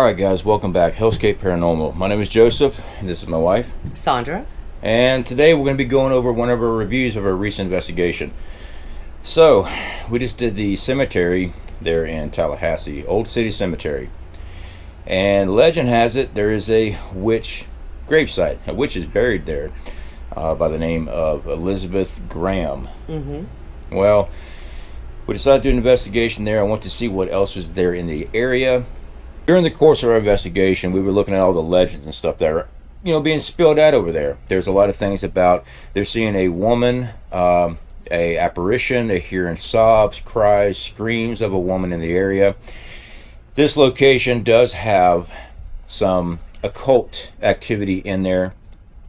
Alright guys, welcome back. Hellscape Paranormal. My name is Joseph, and this is my wife, Sandra. and today we're going to be going over one of our reviews of our recent investigation. So, we just did the cemetery there in Tallahassee, Old City Cemetery. And legend has it there is a witch gravesite. A witch is buried there by the name of Elizabeth Graham. Well, we decided to do an investigation there. I want to see what else was there in the area. During the course of our investigation, we were looking at all the legends and stuff that are, being spilled out over there. There's a lot of things about they're seeing a woman, a apparition. They're hearing sobs, cries, screams of a woman in the area. This location does have some occult activity in there.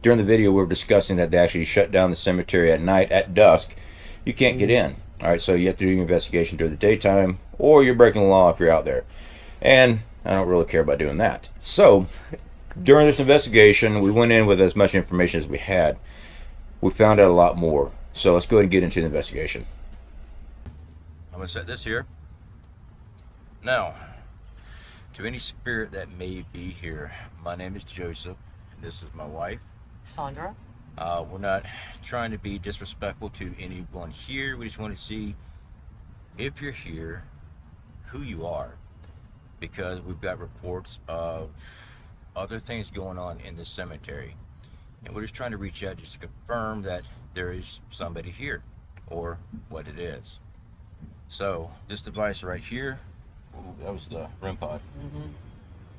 During the video, we were discussing that they actually shut down the cemetery at night at dusk. You can't get in. All right, so you have to do your investigation during the daytime, or you're breaking the law if you're out there. And I don't really care about doing that. So, during this investigation, we went in with as much information as we had. We found out a lot more. So let's go ahead and get into the investigation. I'm going to set this here. Now, to any spirit that may be here, my name is Joseph, and this is my wife, Sandra. We're not trying to be disrespectful to anyone here. We just want to see if you're here, who you are. Because we've got reports of other things going on in this cemetery, and we're just trying to reach out just to confirm that there is somebody here or what it is. So this device right here, ooh, that was the REM-Pod.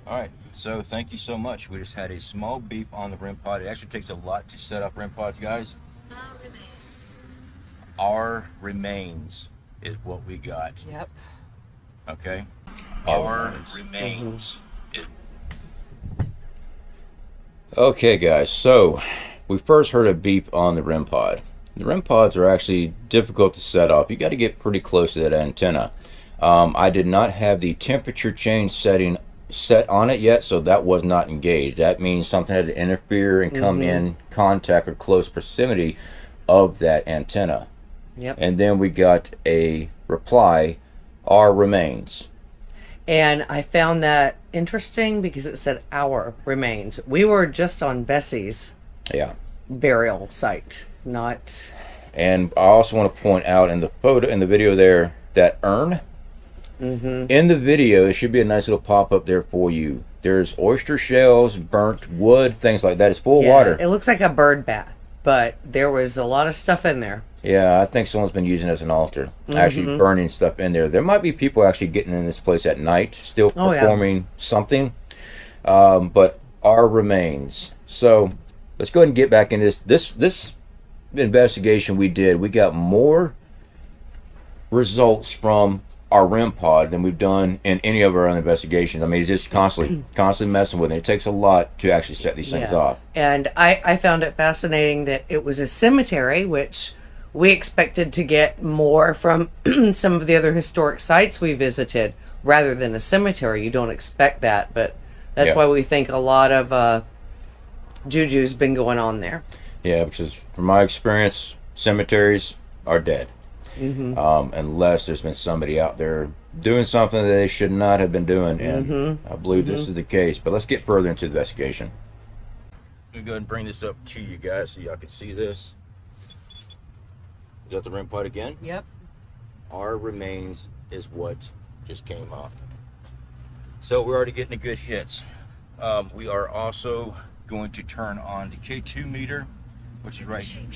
All right, so thank you so much. We just had a small beep on the REM-Pod. It actually takes a lot to set up REM-Pods, guys. Our remains is what we got. Yep. Okay. Our remains. Okay guys, so we first heard a beep on the REM pod. The REM pods are actually difficult to set up. You got to get pretty close to that antenna. I did not have the temperature change setting set on it yet, so that was not engaged. That means something had to interfere and come in contact or close proximity of that antenna. Yep. And then we got a reply, our remains. And I found that interesting because it said our remains. We were just on Bessie's burial site, not. And I also want to point out in the photo, in the video there, that urn. In the video, it should be a nice little pop-up there for you. There's oyster shells, burnt wood, things like that. It's full of water. It looks like a bird bath, but there was a lot of stuff in there. Yeah, I think someone's been using it as an altar, actually burning stuff in there. There might be people actually getting in this place at night, still performing something, but our remains. So let's go ahead and get back in this investigation we did. We got more results from our REM pod than we've done in any of our other investigations. I mean, it's just constantly messing with it. It takes a lot to actually set these things off. And I found it fascinating that it was a cemetery, which we expected to get more from some of the other historic sites we visited rather than a cemetery. You don't expect that, but that's why we think a lot of juju's been going on there. Yeah, because from my experience, cemeteries are dead. Unless there's been somebody out there doing something that they should not have been doing, and I believe this is the case. But let's get further into the investigation. Let me go ahead and bring this up to you guys so y'all can see this. Is that the REM pod again? Yep. Our remains is what just came off. So we're already getting the good hits. We are also going to turn on the K2 meter, which is right here.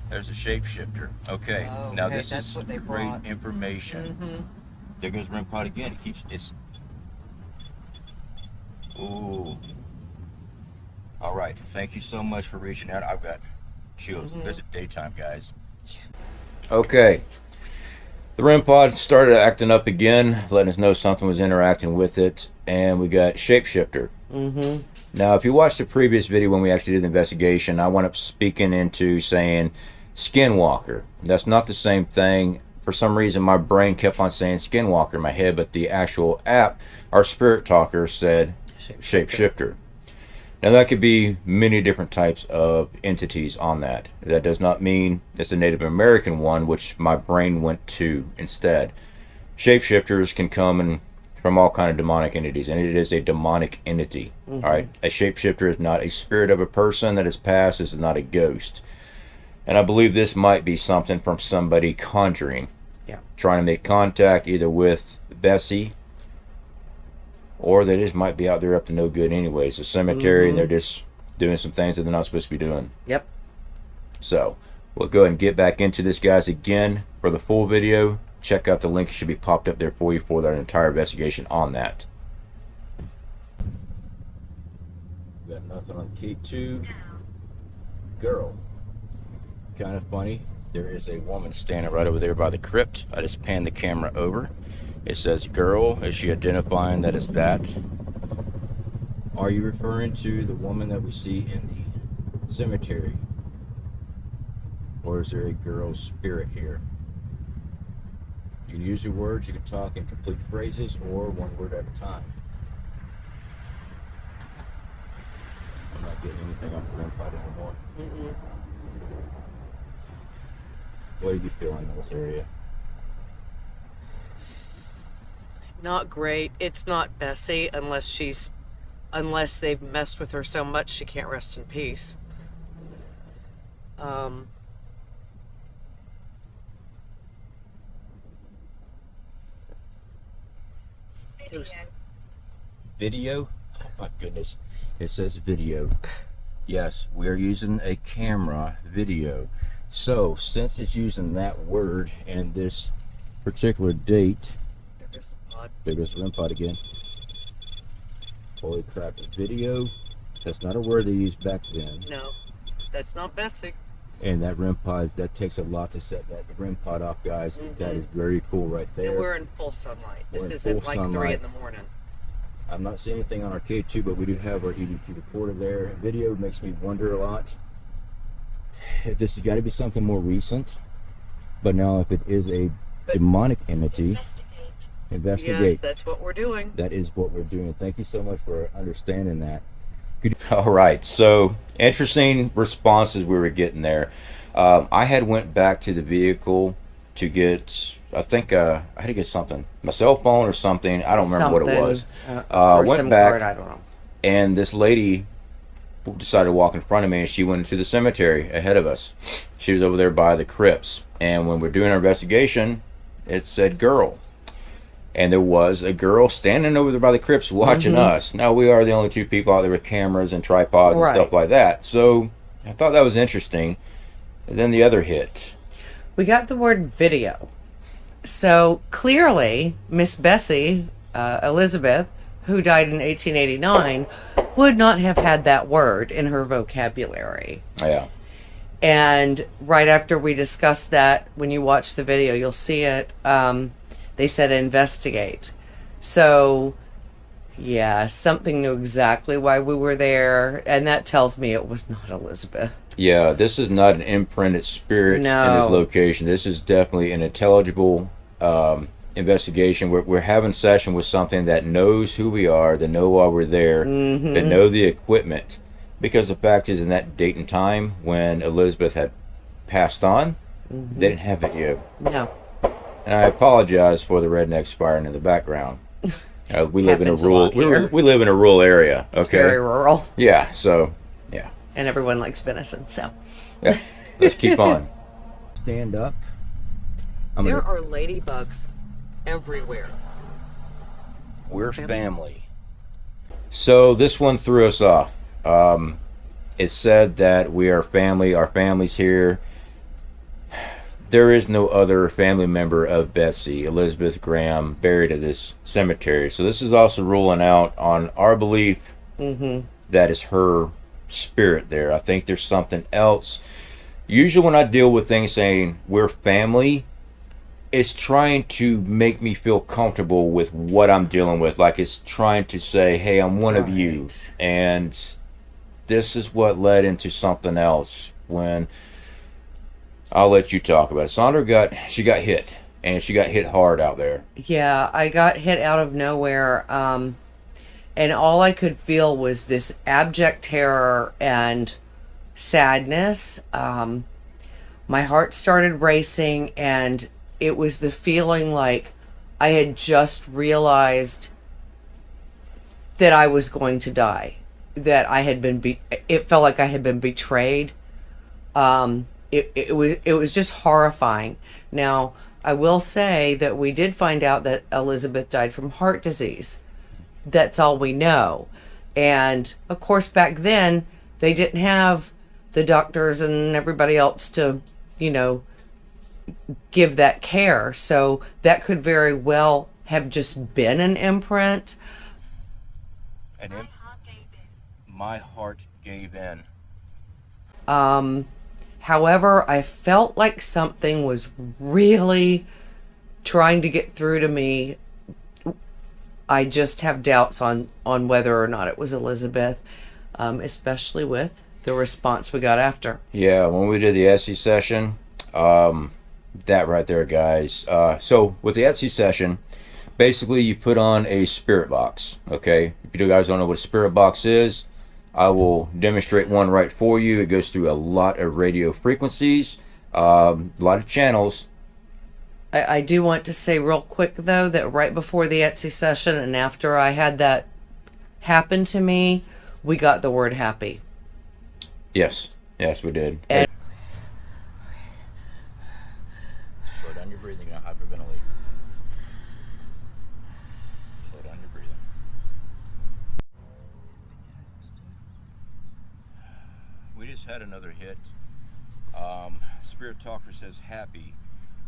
There's a shapeshifter. Okay, now this is great information. There goes REM pod again. It keeps ooh. All right, thank you so much for reaching out. I've got chills. There's a daytime, guys. Okay, the REM pod started acting up again, letting us know something was interacting with it, and we got shapeshifter. Now, if you watched the previous video when we actually did the investigation, I went up speaking into saying skinwalker. That's not the same thing. For some reason, my brain kept on saying skinwalker in my head, but the actual app, our spirit talker, said shapeshifter. Now, that could be many different types of entities on that. That does not mean it's the Native American one, which my brain went to instead. Shapeshifters can come in from all kind of demonic entities, and it is a demonic entity. All right, a shapeshifter is not a spirit of a person that has passed. This is not a ghost, and I believe this might be something from somebody conjuring, trying to make contact either with Bessie, or they just might be out there up to no good anyways. It's a cemetery, and they're just doing some things that they're not supposed to be doing. Yep. So we'll go ahead and get back into this, guys. Again, for the full video, check out the link. It should be popped up there for you for their entire investigation on that. Got nothing on key 2. Girl. Kind of funny. There is a woman standing right over there by the crypt. I just panned the camera over. It says girl. Is she identifying that it's that? Are you referring to the woman that we see in the cemetery? Or is there a girl's spirit here? You can use your words, you can talk in complete phrases, or one word at a time. I'm not getting anything off the REM-Pod anymore. What are you feeling in this area? Not great. It's not Bessie unless they've messed with her so much she can't rest in peace. Video? Oh my goodness. It says video. Yes, we're using a camera video. So, since it's using that word and this particular date, there goes the REM-Pod again. Holy crap, video? That's not a word they used back then. No, that's not Bessie. And that REM-Pod, that takes a lot to set that REM-Pod off, guys. That is very cool right there. And we're in full sunlight. This isn't like 3 in the morning. I'm not seeing anything on our K2, but we do have our EVP recorder there. Video makes me wonder a lot. If this has got to be something more recent. But now if it is a demonic entity, investigate. Yes, that's what we're doing. That is what we're doing. Thank you so much for understanding that. All right, so interesting responses we were getting there. I had went back to the vehicle to get, I think I had to get something, my cell phone or something. I don't remember what it was. Went back, card, I don't know. And this lady decided to walk in front of me, and she went into the cemetery ahead of us. She was over there by the crypts, and when we're doing our investigation, it said girl. And there was a girl standing over there by the crypts watching us. Now, we are the only 2 people out there with cameras and tripods and stuff like that. So, I thought that was interesting. And then the other hit. We got the word video. So, clearly, Miss Bessie, Elizabeth, who died in 1889, would not have had that word in her vocabulary. Yeah. And right after we discussed that, when you watch the video, you'll see it. They said investigate. So, yeah, something knew exactly why we were there, and that tells me it was not Elizabeth. Yeah, this is not an imprinted spirit in this location. This is definitely an intelligible investigation. We're having a session with something that knows who we are, that know why we're there, that know the equipment. Because the fact is, in that date and time when Elizabeth had passed on, they didn't have video. No. And I apologize for the redneck spiring in the background. We live in a rural. We live in a rural area. Okay. It's very rural. Yeah. So, yeah. And everyone likes venison. So. Yeah. Let's keep on. Stand up. There are ladybugs everywhere. We're family. So this one threw us off. It said that we are family. Our family's here. There is no other family member of Bessie, Elizabeth Graham, buried at this cemetery. So this is also ruling out on our belief that is her spirit there. I think there's something else. Usually when I deal with things saying we're family, it's trying to make me feel comfortable with what I'm dealing with. Like it's trying to say, hey, I'm one of you. And this is what led into something else when... I'll let you talk about it. Sandra got hit, and she got hit hard out there. Yeah, I got hit out of nowhere, and all I could feel was this abject terror and sadness. My heart started racing, and it was the feeling like I had just realized that I was going to die, that I had been, it felt like I had been betrayed. It was just horrifying. Now, I will say that we did find out that Elizabeth died from heart disease. That's all we know. And of course, back then, they didn't have the doctors and everybody else to, you know, give that care. So that could very well have just been an imprint. My heart gave in. However, I felt like something was really trying to get through to me. I just have doubts on whether or not it was Elizabeth, especially with the response we got after. Yeah, when we did the Etsy session, that right there, guys. So with the Etsy session, basically you put on a spirit box, okay? If you guys don't know what a spirit box is, I will demonstrate one right for you. It goes through a lot of radio frequencies, a lot of channels. I do want to say real quick, though, that right before the Etsy session and after I had that happen to me, we got the word happy. Yes, we did. And slow down your breathing, you're gonna hyperventilate. Slow down your breathing. We just had another hit. Spirit Talker says happy,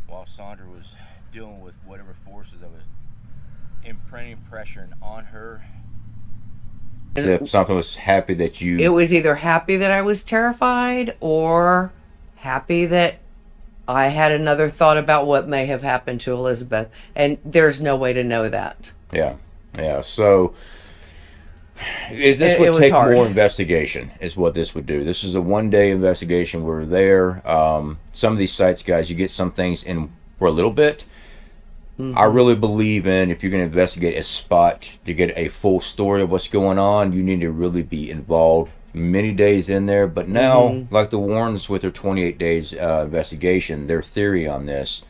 while Sandra was dealing with whatever forces that was imprinting pressure on her. If something was happy that you... It was either happy that I was terrified or happy that I had another thought about what may have happened to Elizabeth. And there's no way to know that. Yeah. So this would take more investigation is what this would do. This is a one-day investigation. We're there. Some of these sites, guys, you get some things in for a little bit. I really believe in, if you're going to investigate a spot to get a full story of what's going on, you need to really be involved many days in there. But now, like the Warrens with their 28 days investigation, their theory on this,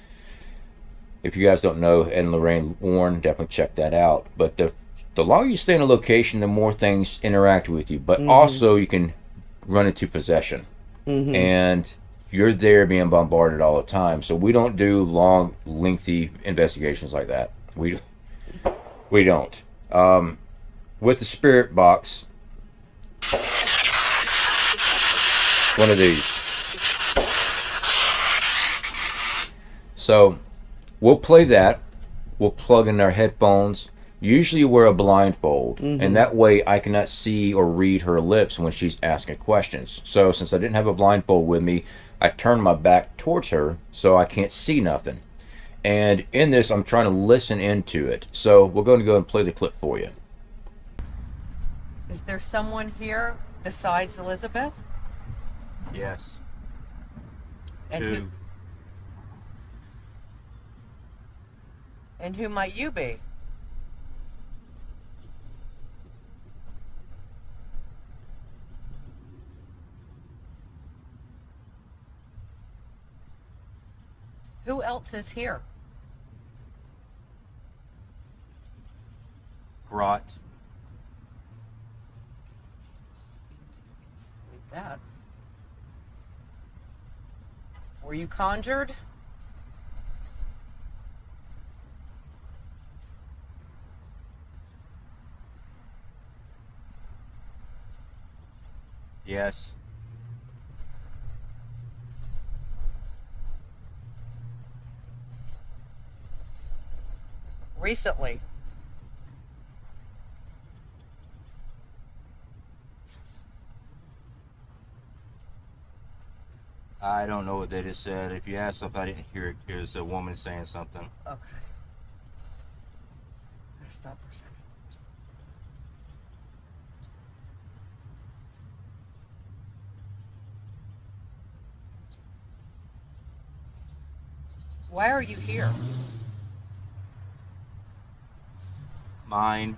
if you guys don't know Ed and Lorraine Warren, definitely check that out. But the longer you stay in a location, the more things interact with you. But also you can run into possession. And you're there being bombarded all the time. So we don't do long, lengthy investigations like that. We don't. With the spirit box, one of these. So we'll play that. We'll plug in our headphones. Usually wear a blindfold, and that way I cannot see or read her lips when she's asking questions. So since I didn't have a blindfold with me, I turned my back towards her so I can't see nothing. And in this, I'm trying to listen into it. So we're going to go and play the clip for you. Is there someone here besides Elizabeth? Yes. And who might you be? Who else is here? Grot. Like that. Were you conjured? Yes. Recently. I don't know what they just said. If you asked something I didn't hear, it was a woman saying something. Okay. Let's stop for a second. Why are you here? Mine.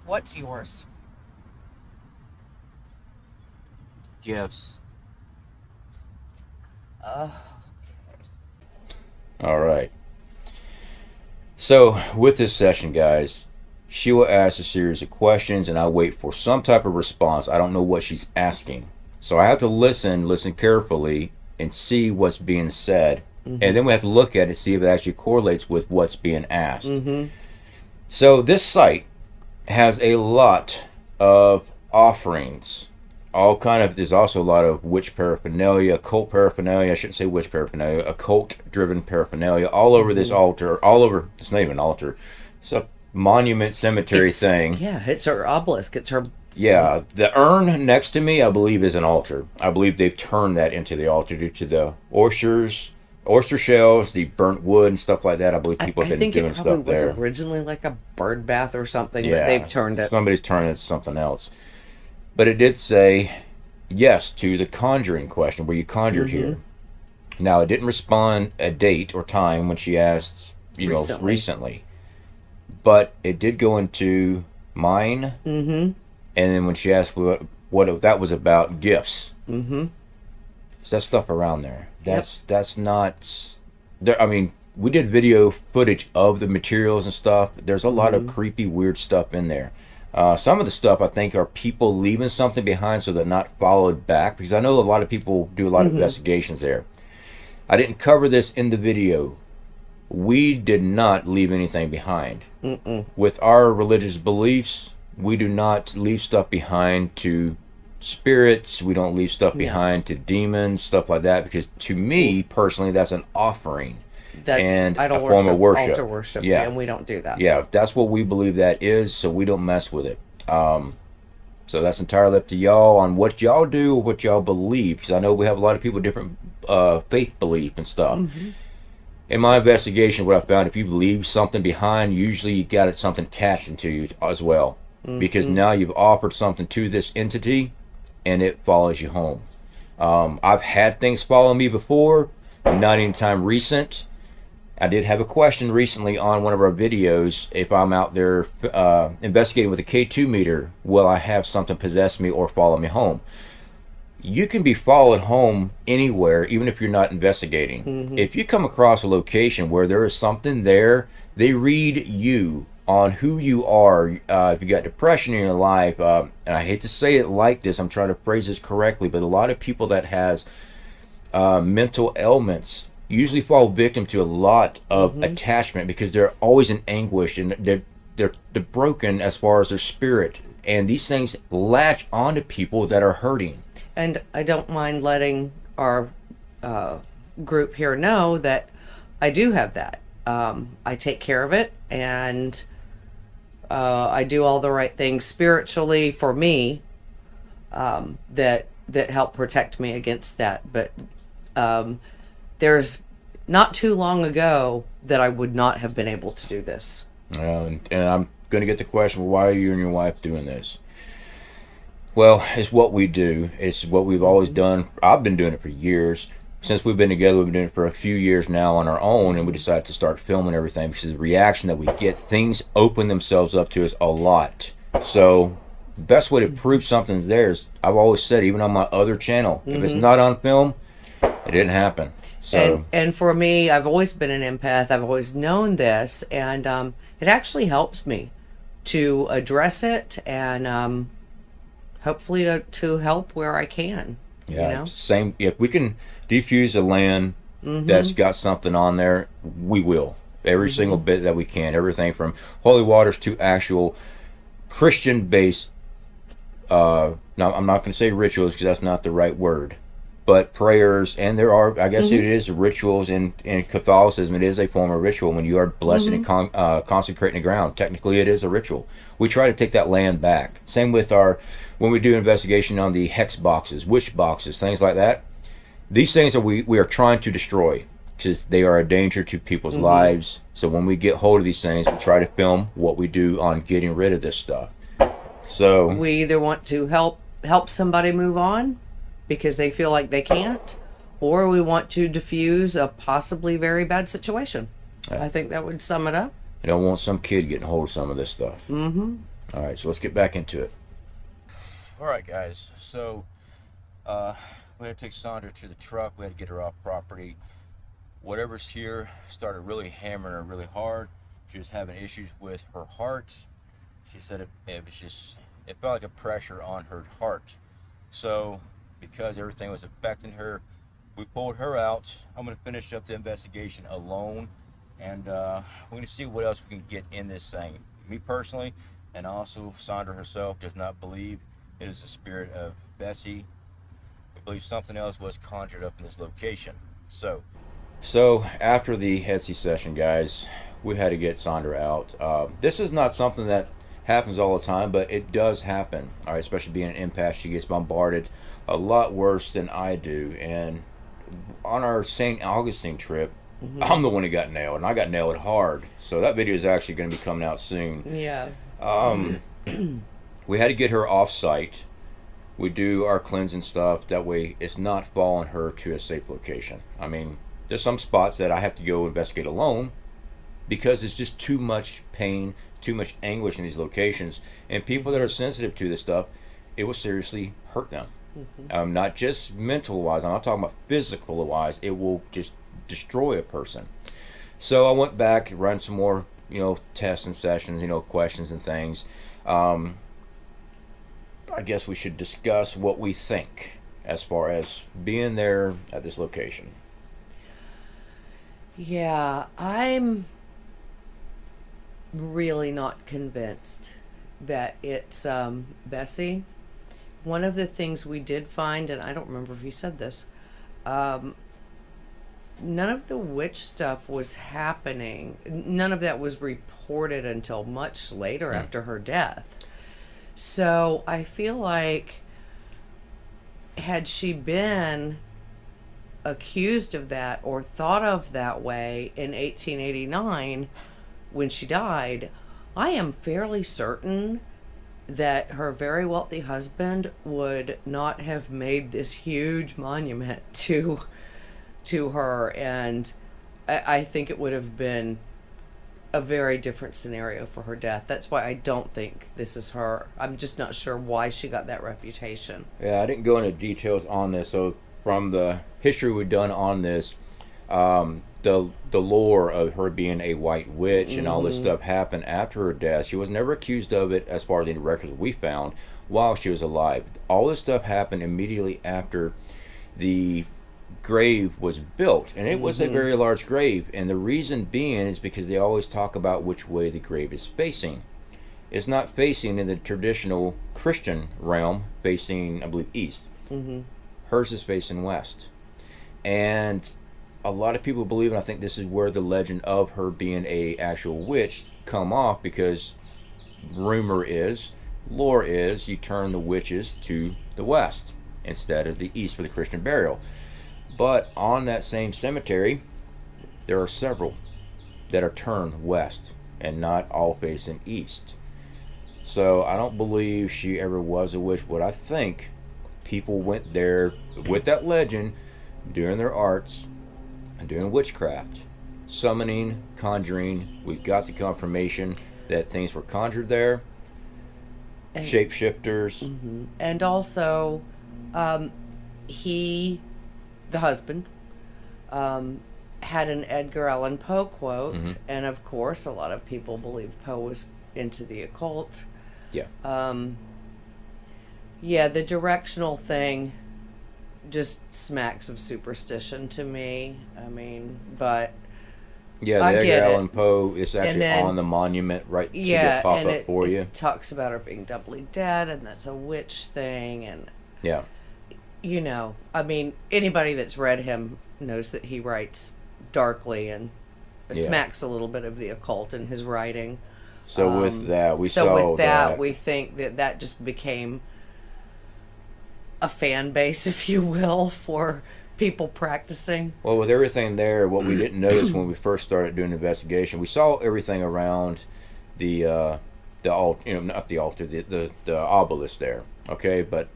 What's yours? Gifts. Oh. All right. So with this session, guys, she will ask a series of questions and I wait for some type of response. I don't know what she's asking. So I have to listen carefully and see what's being said. And then we have to look at it, see if it actually correlates with what's being asked. So this site has a lot of offerings. There's also a lot of witch paraphernalia, occult paraphernalia. I shouldn't say witch paraphernalia, occult-driven paraphernalia all over this altar, all over, it's not even an altar. It's a monument cemetery thing. Yeah, it's her obelisk. It's her... Yeah, the urn next to me, I believe, is an altar. I believe they've turned that into the altar due to the oyster shells, the burnt wood and stuff like that. I believe people have been doing stuff there. I think it probably was originally like a bird bath or something, but they've turned it. Somebody's turned it into something else. But it did say yes to the conjuring question, where you conjured here. Now, it didn't respond a date or time when she asked, recently. But it did go into mine. And then when she asked what that was about, gifts. So that stuff around there. That's not... There, I mean, we did video footage of the materials and stuff. There's a lot of creepy, weird stuff in there. Some of the stuff, I think, are people leaving something behind so they're not followed back. Because I know a lot of people do a lot of investigations there. I didn't cover this in the video. We did not leave anything behind. With our religious beliefs, we do not leave stuff behind to spirits. We don't leave stuff behind to demons, stuff like that. Because to me, personally, that's an offering. That's a form of worship. Altar worship, and we don't do that. Yeah, that's what we believe that is, so we don't mess with it. So that's entirely up to y'all on what y'all do or what y'all believe, because I know we have a lot of people with different faith belief and stuff. In my investigation, what I found, if you leave something behind, usually you got something attached into you as well, because now you've offered something to this entity, and it follows you home. I've had things follow me before, not anytime recent. I did have a question recently on one of our videos. If I'm out there investigating with a K2 meter, will I have something possess me or follow me home? You can be followed home anywhere, even if you're not investigating. If you come across a location where there is something there, they read you on who you are. If you got depression in your life, and I hate to say it like this, I'm trying to phrase this correctly, but a lot of people that has mental ailments usually fall victim to a lot of attachment, because they're always in anguish and they're broken as far as their spirit, and these things latch onto people that are hurting. And I don't mind letting our group here know that I do have that. I take care of it, and I do all the right things spiritually for me that help protect me against that. But there's not too long ago that I would not have been able to do this. And I'm going to get the question, well, why are you and your wife doing this? Well, it's what we do. It's what we've always done. I've been doing it for years. Since we've been together, we've been doing it for a few years now on our own, and we decided to start filming everything because the reaction that we get, things open themselves up to us a lot. So the best way to prove something's there is, I've always said, even on my other channel, if it's not on film, it didn't happen. So and for me, I've always been an empath. I've always known this, and it actually helps me to address it and hopefully to help where I can. Yeah, you know? Same. If we can defuse a land that's got something on there, we will. Every single bit that we can. Everything from holy waters to actual Christian-based. Now, I'm not going to say rituals because that's not the right word, but prayers, and there are, I guess it is rituals in Catholicism. It is a form of ritual. When you are blessing and consecrating the ground, technically it is a ritual. We try to take that land back. Same with when we do investigation on the hex boxes, witch boxes, things like that. These things are we are trying to destroy because they are a danger to people's lives. So when we get hold of these things, we try to film what we do on getting rid of this stuff. So we either want to help somebody move on because they feel like they can't, or we want to diffuse a possibly very bad situation. I think that would sum it up. I don't want some kid getting hold of some of this stuff. All right, so let's get back into it. All right, guys. So we had to take Sandra to the truck. We had to get her off property. Whatever's here started really hammering her really hard. She was having issues with her heart. She said it felt like a pressure on her heart. So because everything was affecting her, we pulled her out. I'm going to finish up the investigation alone, and we're going to see what else we can get in this thing. Me personally, and also Sandra herself, does not believe it is the spirit of Bessie. I believe something else was conjured up in this location. So after the Etsy session, guys, we had to get Sandra out. This is not something that happens all the time, but it does happen. All right, especially being an empath, she gets bombarded a lot worse than I do. And on our St. Augustine trip, I'm the one who got nailed, and I got nailed hard. So that video is actually going to be coming out soon. Yeah. We had to get her off site. We do our cleansing stuff. That way it's not following her to a safe location. I mean, there's some spots that I have to go investigate alone because it's just too much pain, too much anguish in these locations. And people that are sensitive to this stuff, it will seriously hurt them. Not just mental wise, I'm not talking about physical wise. It will just destroy a person. So I went back, run some more, tests and sessions, questions and things. I guess we should discuss what we think as far as being there at this location. Yeah, I'm really not convinced that it's Bessie. One of the things we did find, and I don't remember if you said this, none of the witch stuff was happening. None of that was reported until much later after her death. So I feel like had she been accused of that or thought of that way in 1889 when she died, I am fairly certain that her very wealthy husband would not have made this huge monument to her, and I think it would have been a very different scenario for her death. That's why I don't think this is her. I'm just not sure why she got that reputation. Yeah, I didn't go into details on this. So from the history we've done on this, the lore of her being a white witch and all this stuff happened after her death. She was never accused of it as far as any records we found while she was alive. All this stuff happened immediately after the grave was built, and it was a very large grave, and the reason being is because they always talk about which way the grave is facing. It's not facing in the traditional Christian realm, facing, I believe, east. Hers is facing west, and a lot of people believe, and I think this is where the legend of her being a actual witch come off, because lore is you turn the witches to the west instead of the east for the Christian burial. But on that same cemetery, there are several that are turned west and not all facing east. So I don't believe she ever was a witch, but I think people went there with that legend, doing their arts and doing witchcraft, summoning, conjuring. We got the confirmation that things were conjured there, and shapeshifters. And also, the husband, had an Edgar Allan Poe quote, and of course a lot of people believe Poe was into the occult. The directional thing just smacks of superstition to me. I mean, but the Edgar Allan Poe is actually on the monument right to pop up for you. It talks about her being doubly dead, and that's a witch thing, and I mean, anybody that's read him knows that he writes darkly and smacks a little bit of the occult in his writing. So with that, we think that just became a fan base, if you will, for people practicing. Well, with everything there, what we didn't notice when we first started doing the investigation, we saw everything around the obelisk there. Okay, but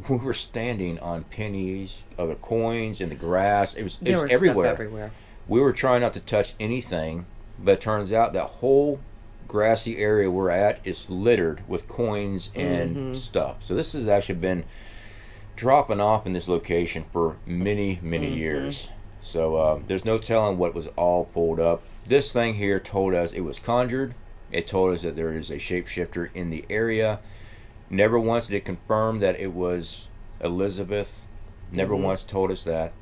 we were standing on pennies, other coins, in the grass. It was everywhere. Stuff everywhere. We were trying not to touch anything, but it turns out that whole grassy area we're at is littered with coins and stuff. So this has actually been dropping off in this location for many years. So there's no telling what was all pulled up. This thing here told us it was conjured. It told us that there is a shapeshifter in the area. Never once did it confirm that it was Elizabeth. Never once told us that.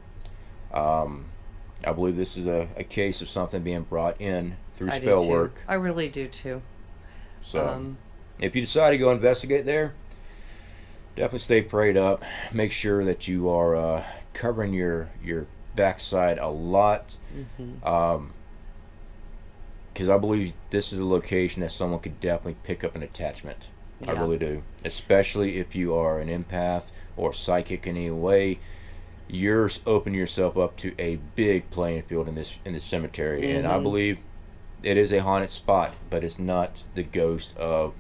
I believe this is a case of something being brought in through spell work. I really do too. So if you decide to go investigate there, definitely stay prayed up. Make sure that you are covering your backside a lot. Because I believe this is a location that someone could definitely pick up an attachment. I really do. Especially if you are an empath or psychic in any way. You're opening yourself up to a big playing field in this cemetery. And I believe it is a haunted spot, but it's not the ghost of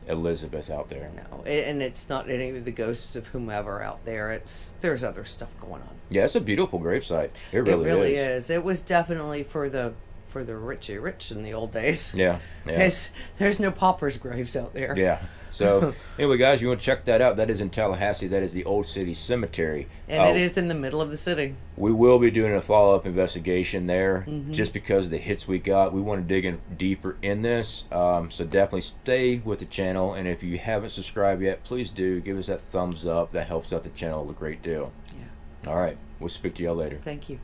Elizabeth out there. No, and it's not any of the ghosts of whomever out there. There's other stuff going on. Yeah, it's a beautiful gravesite. It really is. It was definitely for the richy rich in the old days. Yeah. There's no paupers' graves out there. Yeah. So anyway, guys, you want to check that out? That is in Tallahassee. That is the Old City Cemetery, and it is in the middle of the city. We will be doing a follow-up investigation there, just because of the hits we got. We want to dig in deeper in this, so definitely stay with the channel. And if you haven't subscribed yet, please do give us that thumbs up. That helps out the channel a great deal. Yeah. All right, we'll speak to y'all later. Thank you.